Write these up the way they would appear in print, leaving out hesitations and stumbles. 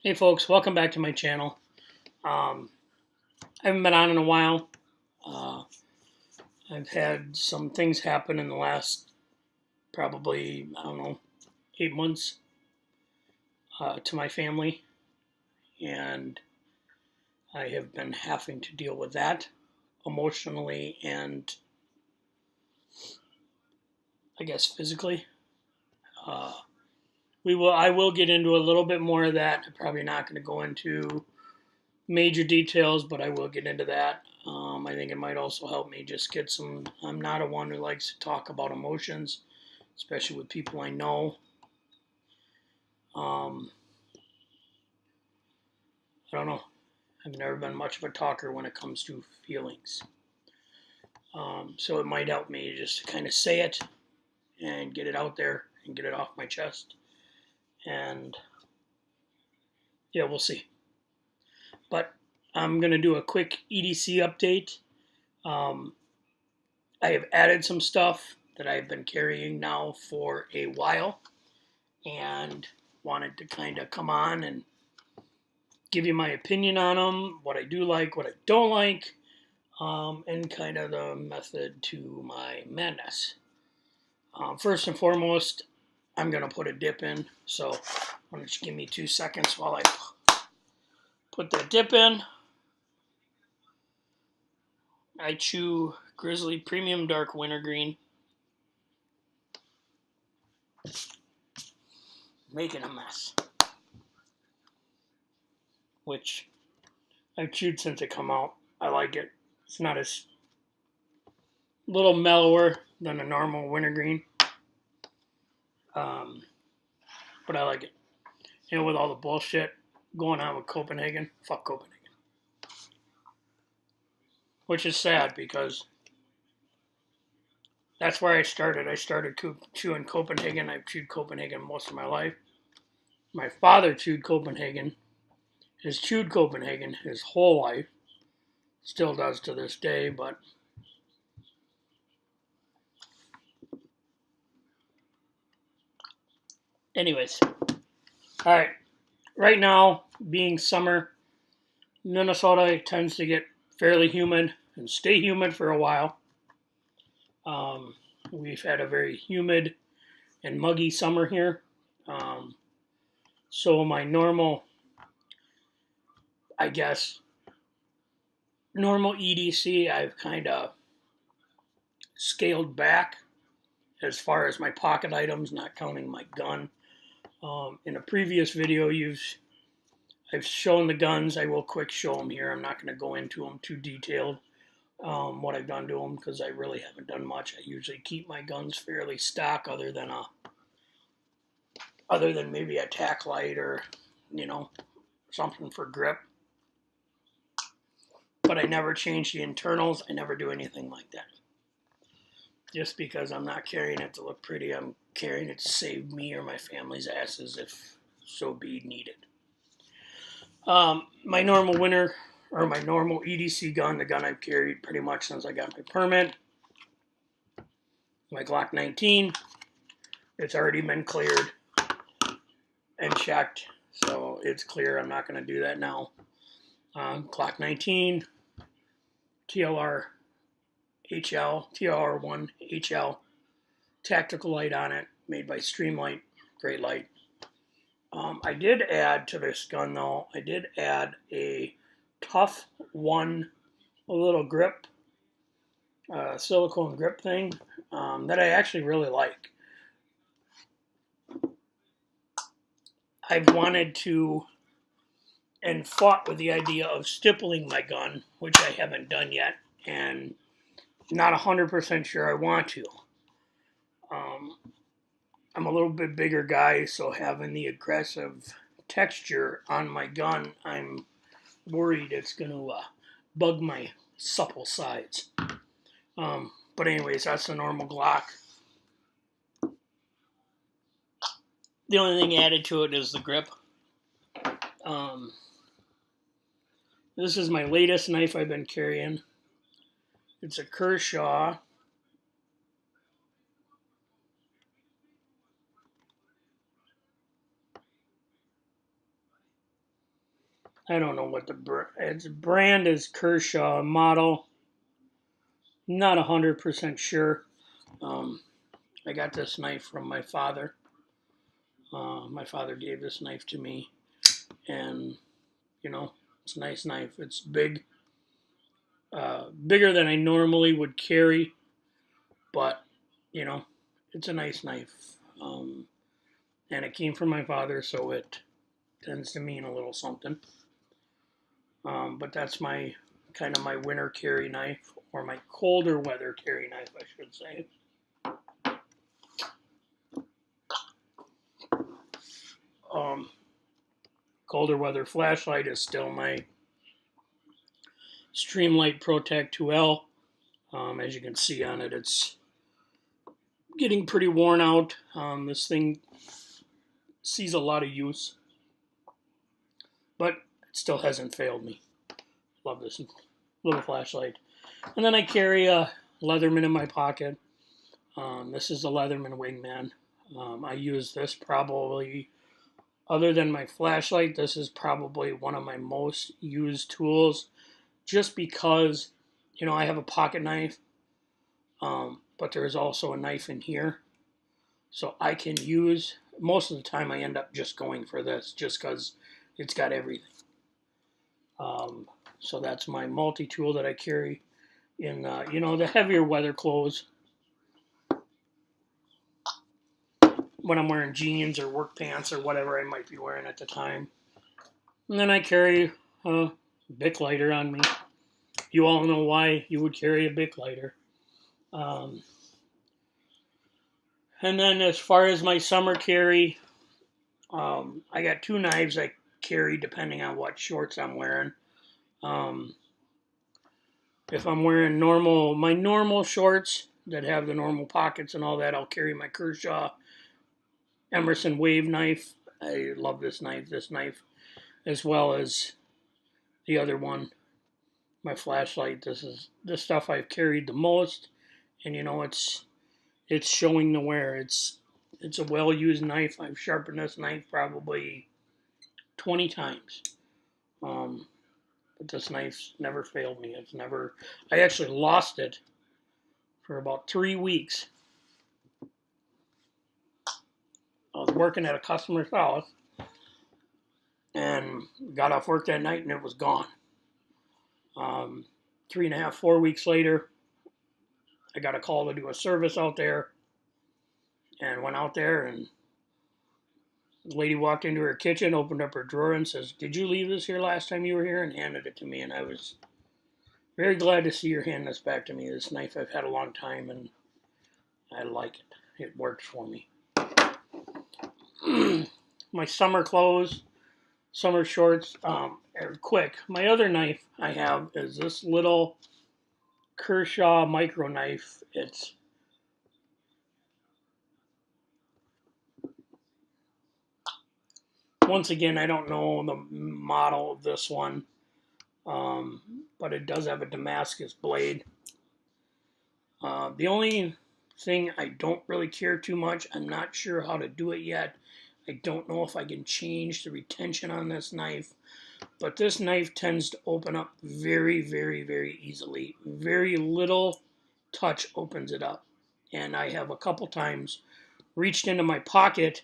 Hey folks, welcome back to my channel. I haven't been on in a while. Uh, I've had some things happen in the last probably, I don't know, 8 months to my family, and I have been having to deal with that emotionally and I guess physically. Uh, I will get into a little bit more of that. I'm probably not going to go into major details, but I will get into that. I think it might also help me just get some. I'm not a one who likes to talk about emotions, especially with people I know. Um, I don't know. I've never been much of a talker when it comes to feelings. So it might help me just to kind of say it and get it out there and get it off my chest. And yeah, we'll see. But I'm going to do a quick EDC update. Um, I have added some stuff that I've been carrying now for a while and wanted to kind of come on and give you my opinion on them, what I do like, what I don't like, and kind of the method to my madness. First and foremost, I'm going to put a dip in, so why don't you give me 2 seconds while I put that dip in. I chew Grizzly Premium Dark Wintergreen. Making a mess. Which I've chewed since it come out. I like it. It's not as little mellower than a normal wintergreen. But I like it. You know, with all the bullshit going on with Copenhagen, fuck Copenhagen. Which is sad because that's where I started. I started chewing Copenhagen. I've chewed Copenhagen most of my life. My father chewed Copenhagen. Has chewed Copenhagen his whole life. Still does to this day, but anyways. Alright. Right now, being summer, Minnesota tends to get fairly humid and stay humid for a while. We've had a very humid and muggy summer here. So my normal, I guess, normal EDC, I've kind of scaled back as far as my pocket items, not counting my gun. In a previous video, I've shown the guns. I will quick show them here. I'm not going to go into them too detailed. What I've done to them because I really haven't done much. I usually keep my guns fairly stock, other than maybe a tack light or something for grip. But I never change the internals. I never do anything like that. Just because I'm not carrying it to look pretty, I'm carrying it to save me or my family's asses if so be needed. My normal EDC gun, the gun I've carried pretty much since I got my permit, my Glock 19. It's already been cleared and checked, so it's clear. I'm not going to do that now. Glock 19, TLR HL, TLR1 HL, tactical light on it, made by Streamlight, great light. I did add to this gun though, I did add a Tough One, a little grip, silicone grip thing that I actually really like. I've wanted to and fought with the idea of stippling my gun, which I haven't done yet, and not 100% sure I want to. I'm a little bit bigger guy, so having the aggressive texture on my gun, I'm worried it's going to bug my supple sides. But anyways, that's the normal Glock. The only thing added to it is the grip. This is my latest knife I've been carrying. It's a Kershaw. I don't know what its brand is. Kershaw model. Not 100% sure. I got this knife from my father. My father gave this knife to me, and you know, it's a nice knife. It's big, bigger than I normally would carry, but you know, it's a nice knife. And it came from my father, so it tends to mean a little something. But that's my kind of my winter carry knife, or my colder weather carry knife, I should say. Colder weather flashlight is still my Streamlight Protect 2L. As you can see on it, it's getting pretty worn out. This thing sees a lot of use, but it still hasn't failed me. Love this little flashlight. And then I carry a Leatherman in my pocket. This is a Leatherman Wingman. I use this probably, other than my flashlight, this is probably one of my most used tools, just because, you know, I have a pocket knife, but there is also a knife in here. So I can use, most of the time I end up just going for this, just because it's got everything. So that's my multi-tool that I carry in, you know, the heavier weather clothes. When I'm wearing jeans or work pants or whatever I might be wearing at the time. And then I carry a Bic lighter on me. You all know why you would carry a Bic lighter. And then as far as my summer carry, I got 2 knives I carry depending on what shorts I'm wearing. If I'm wearing my normal shorts that have the normal pockets and all that, I'll carry my Kershaw Emerson Wave knife. I love this knife, as well as the other one, my flashlight. This is the stuff I've carried the most, and you know, it's showing the wear. It's a well-used knife. I've sharpened this knife probably 20 times. But this knife's never failed me. I actually lost it for about 3 weeks. I was working at a customer's house and got off work that night and it was gone. 3.5, 4 weeks later, I got a call to do a service out there, and went out there, and the lady walked into her kitchen, opened up her drawer, and says, "Did you leave this here last time you were here?" and handed it to me. And I was very glad to see her hand this back to me. This knife I've had a long time, and I like it. It works for me. My summer clothes, summer shorts, are quick. My other knife I have is this little Kershaw micro knife. It's once again, I don't know the model of this one, but it does have a Damascus blade. The only thing I don't really care too much, I'm not sure how to do it yet. I don't know if I can change the retention on this knife, but this knife tends to open up very, very, very easily. Very little touch opens it up. And I have a couple times reached into my pocket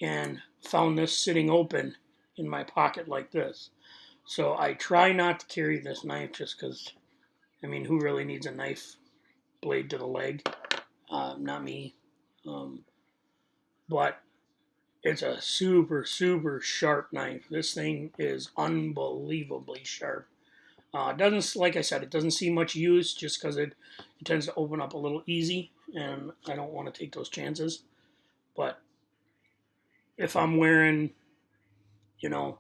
and found this sitting open in my pocket like this. So I try not to carry this knife just because, I mean, who really needs a knife blade to the leg? Not me. But it's a super, super sharp knife. This thing is unbelievably sharp. Doesn't, like I said, it doesn't see much use just because it tends to open up a little easy, and I don't want to take those chances. But if I'm wearing, you know,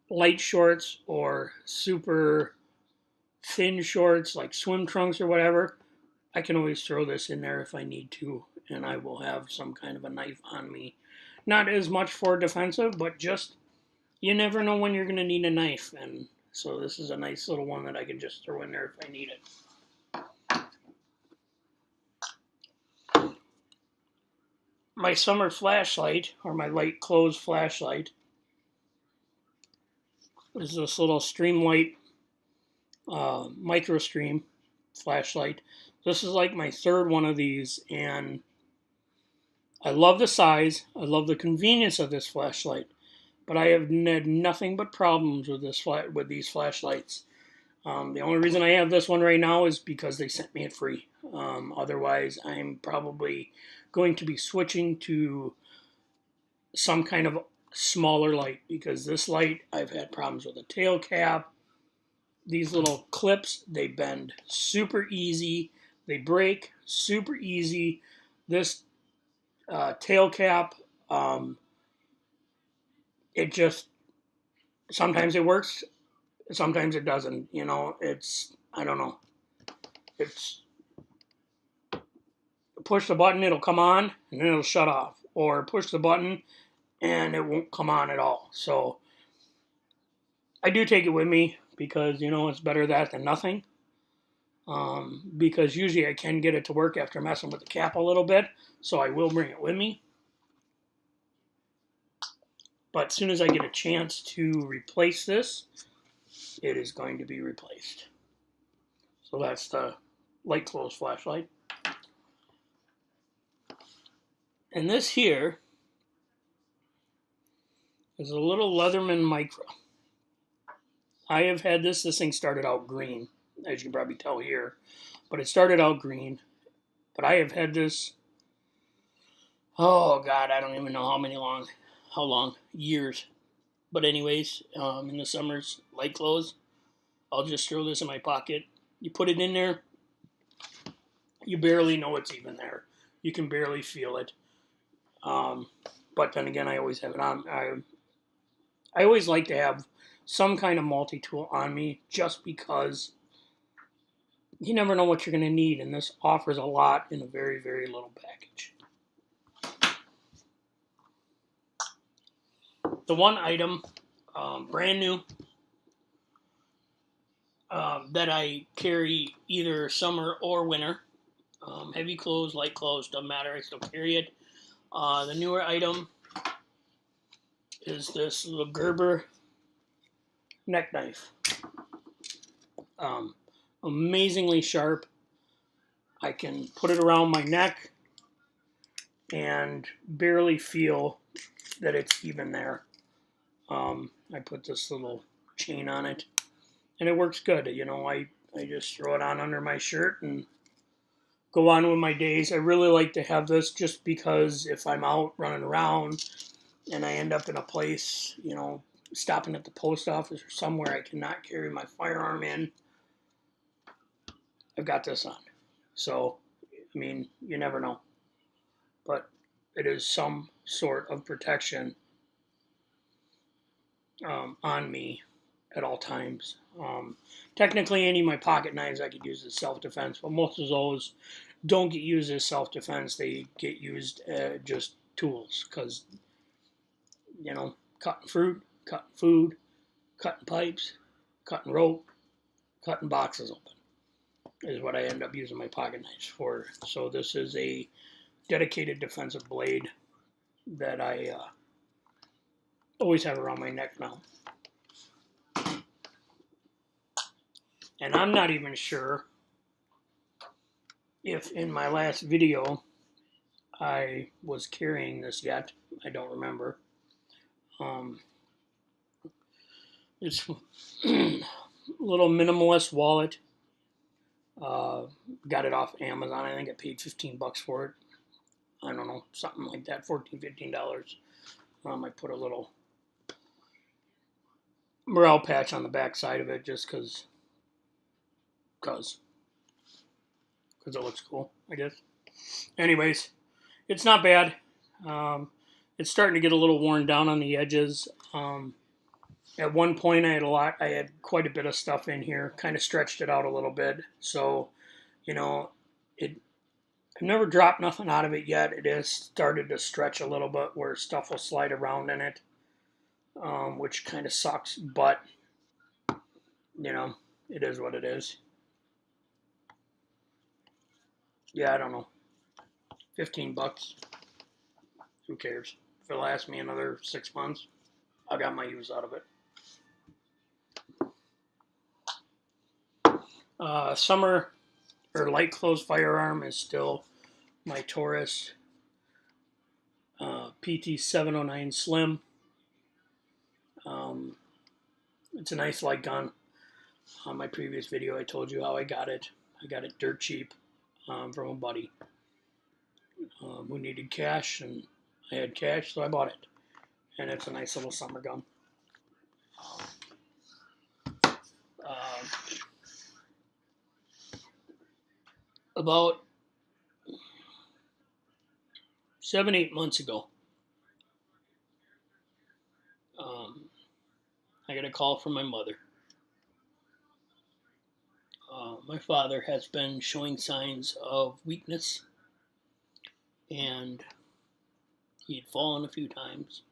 light shorts or super thin shorts like swim trunks or whatever, I can always throw this in there if I need to, and I will have some kind of a knife on me. Not as much for defensive, but just, you never know when you're going to need a knife, and so this is a nice little one that I can just throw in there if I need it. My summer flashlight, or my light clothes flashlight, is this little Streamlight micro stream flashlight. This is like my third one of these, and I love the size. I love the convenience of this flashlight, but I have had nothing but problems with these flashlights. The only reason I have this one right now is because they sent me it free. Otherwise, I'm probably going to be switching to some kind of smaller light, because this light, I've had problems with the tail cap. These little clips, they bend super easy. They break super easy. This tail cap, it just, sometimes it works, sometimes it doesn't. You know, I don't know. It's, push the button, it'll come on, and then it'll shut off. Or push the button, and it won't come on at all. So I do take it with me, because, you know, it's better that than nothing. Because usually I can get it to work after messing with the cap a little bit, so I will bring it with me. But as soon as I get a chance to replace this, it is going to be replaced. So that's the light close flashlight. And this here is a little Leatherman Micro. I have had this thing started out green, as you can probably tell here, but it started out green. But I have had this, oh God, I don't even know how long, years. But anyways, in the summers, light clothes, I'll just throw this in my pocket. You put it in there, you barely know it's even there. You can barely feel it. But then again, I always have it on. I always like to have some kind of multi-tool on me, just because you never know what you're going to need, and this offers a lot in a very, very little package. The one item, brand new, that I carry either summer or winter, heavy clothes, light clothes, doesn't matter, I still carry it. The newer item is this little Gerber neck knife. Amazingly sharp. I can put it around my neck and barely feel that it's even there. I put this little chain on it, and it works good. You know, I just throw it on under my shirt and go on with my days. I really like to have this, just because if I'm out running around and I end up in a place, you know, stopping at the post office or somewhere I cannot carry my firearm in, I've got this on. So, I mean, you never know. But it is some sort of protection on me at all times. Technically, any of my pocket knives I could use as self-defense, but most of those don't get used as self-defense. They get used just tools, because, you know, cutting fruit, cutting food, cutting pipes, cutting rope, cutting boxes open is what I end up using my pocket knives for. So this is a dedicated defensive blade that I always have around my neck now. And I'm not even sure if in my last video I was carrying this yet. I don't remember. It's a little minimalist wallet. Got it off Amazon. I think I paid $15 for it. I don't know, something like that, $14, $15. I put a little morale patch on the back side of it, just because it looks cool, I guess. Anyways, it's not bad. It's starting to get a little worn down on the edges. At one point, I had quite a bit of stuff in here, kind of stretched it out a little bit. So, you know, I've never dropped nothing out of it yet. It has started to stretch a little bit where stuff will slide around in it, which kind of sucks, but, you know, it is what it is. Yeah, I don't know. $15. Who cares? If it lasts me another 6 months, I got my use out of it. Summer or light close firearm is still my Taurus PT-709 Slim. It's a nice light gun. On my previous video, I told you how I got it. I got it dirt cheap from a buddy who needed cash, and I had cash, so I bought it. And it's a nice little summer gun. About 7-8 months ago, I got a call from my mother. My father has been showing signs of weakness, and he'd fallen a few times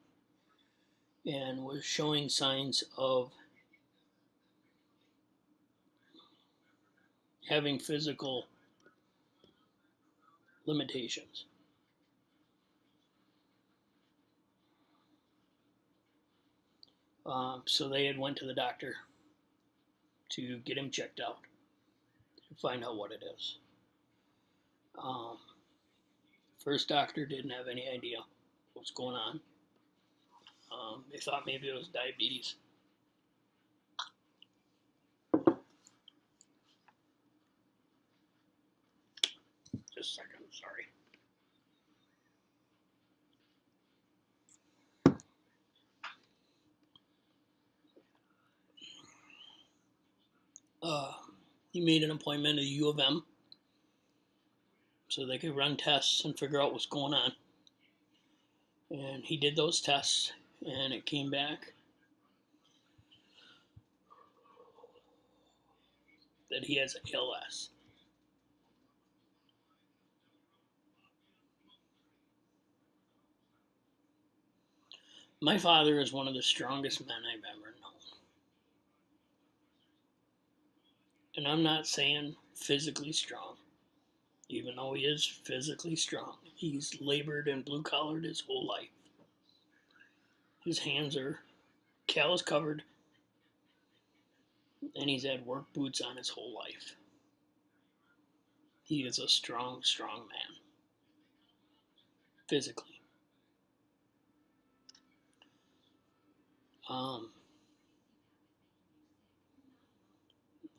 and was showing signs of having physical limitations. So they had went to the doctor to get him checked out and find out what it is. First doctor didn't have any idea what's going on. They thought maybe it was diabetes. Just a second, sorry. He made an appointment at U of M so they could run tests and figure out what's going on. And he did those tests, and it came back that he has ALS. My father is one of the strongest men I've ever known. And I'm not saying physically strong, even though he is physically strong. He's labored and blue-collared his whole life. His hands are callus covered, and he's had work boots on his whole life. He is a strong, strong man, physically.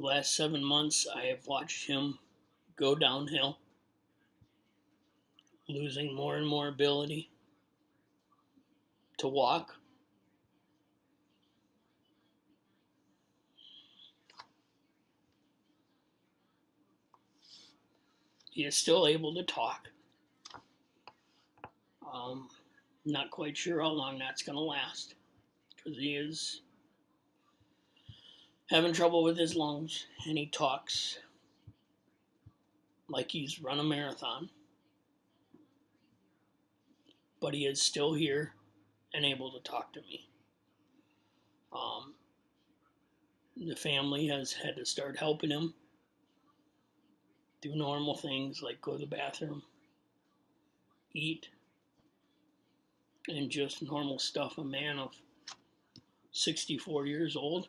The last 7 months, I have watched him go downhill, losing more and more ability to walk. He is still able to talk. Not quite sure how long that's going to last, because he is having trouble with his lungs, and he talks like he's run a marathon. But he is still here and able to talk to me. The family has had to start helping him do normal things like go to the bathroom, eat, and just normal stuff a man of 64 years old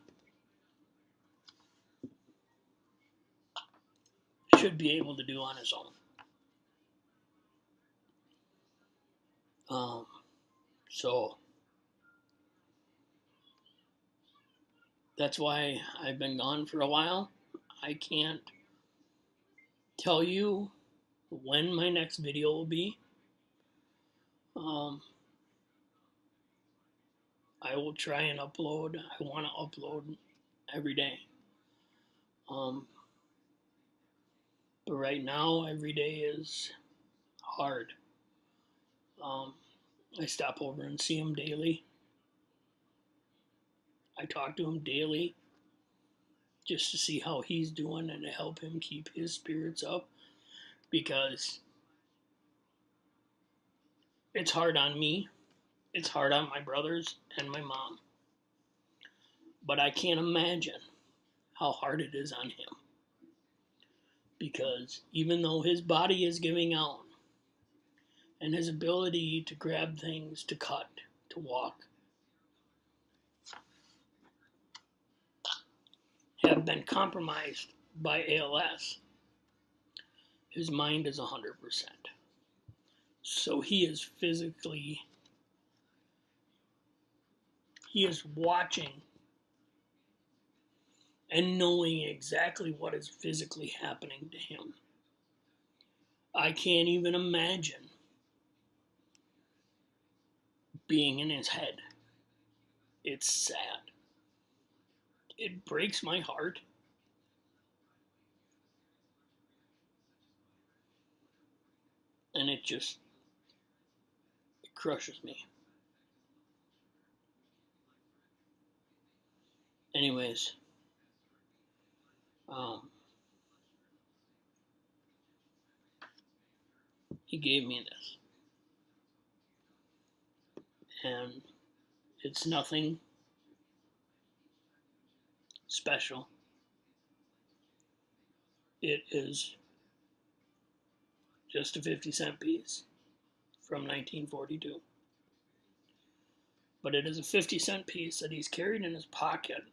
should be able to do on his own. So that's why I've been gone for a while. I can't tell you when my next video will be. I will try and upload. I want to upload every day. But right now, every day is hard. I stop over and see him daily. I talk to him daily just to see how he's doing and to help him keep his spirits up, because it's hard on me. It's hard on my brothers and my mom. But I can't imagine how hard it is on him. Because even though his body is giving out, and his ability to grab things, to cut, to walk, have been compromised by ALS, his mind is 100%. So he is watching and knowing exactly what is physically happening to him. I can't even imagine being in his head. It's sad. It breaks my heart. And it crushes me. Anyways, he gave me this. And it's nothing special. It is just a 50-cent piece from 1942. But it is a 50-cent piece that he's carried in his pocket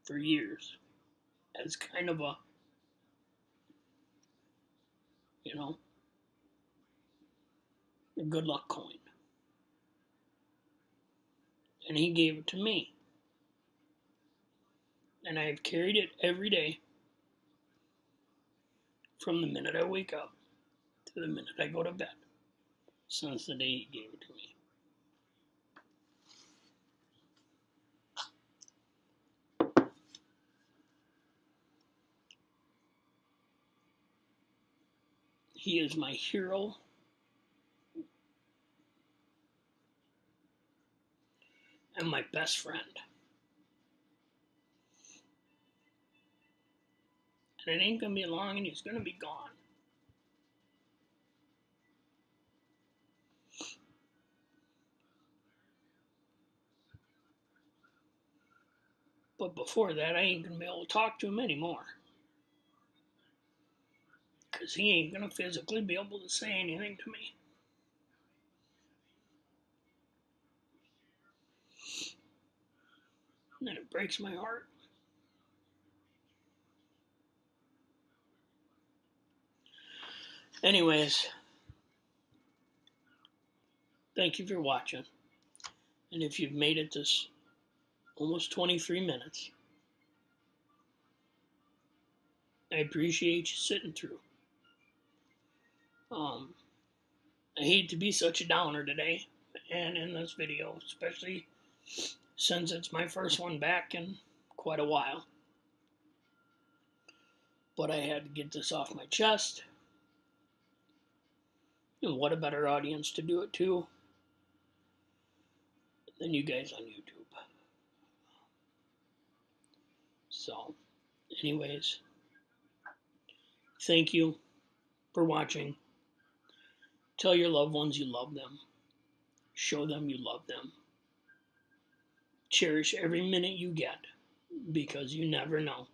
for years as kind of a, a good luck coin. And he gave it to me. And I've carried it every day from the minute I wake up to the minute I go to bed since the day he gave it to me. He is my hero. And my best friend. And it ain't gonna be long and he's gonna be gone. But before that, I ain't gonna be able to talk to him anymore. Because he ain't gonna physically be able to say anything to me. And it breaks my heart. Anyways, thank you for watching. And if you've made it this almost 23 minutes, I appreciate you sitting through. I hate to be such a downer today and in this video, especially since it's my first one back in quite a while. But I had to get this off my chest. And what a better audience to do it to than you guys on YouTube. So, anyways, thank you for watching. Tell your loved ones you love them. Show them you love them. Cherish every minute you get, because you never know.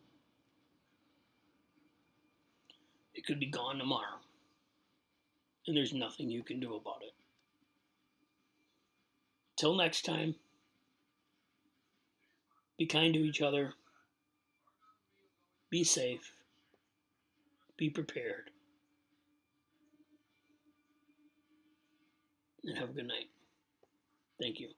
It could be gone tomorrow, and there's nothing you can do about it. Till next time, be kind to each other, be safe, be prepared, and have a good night. Thank you.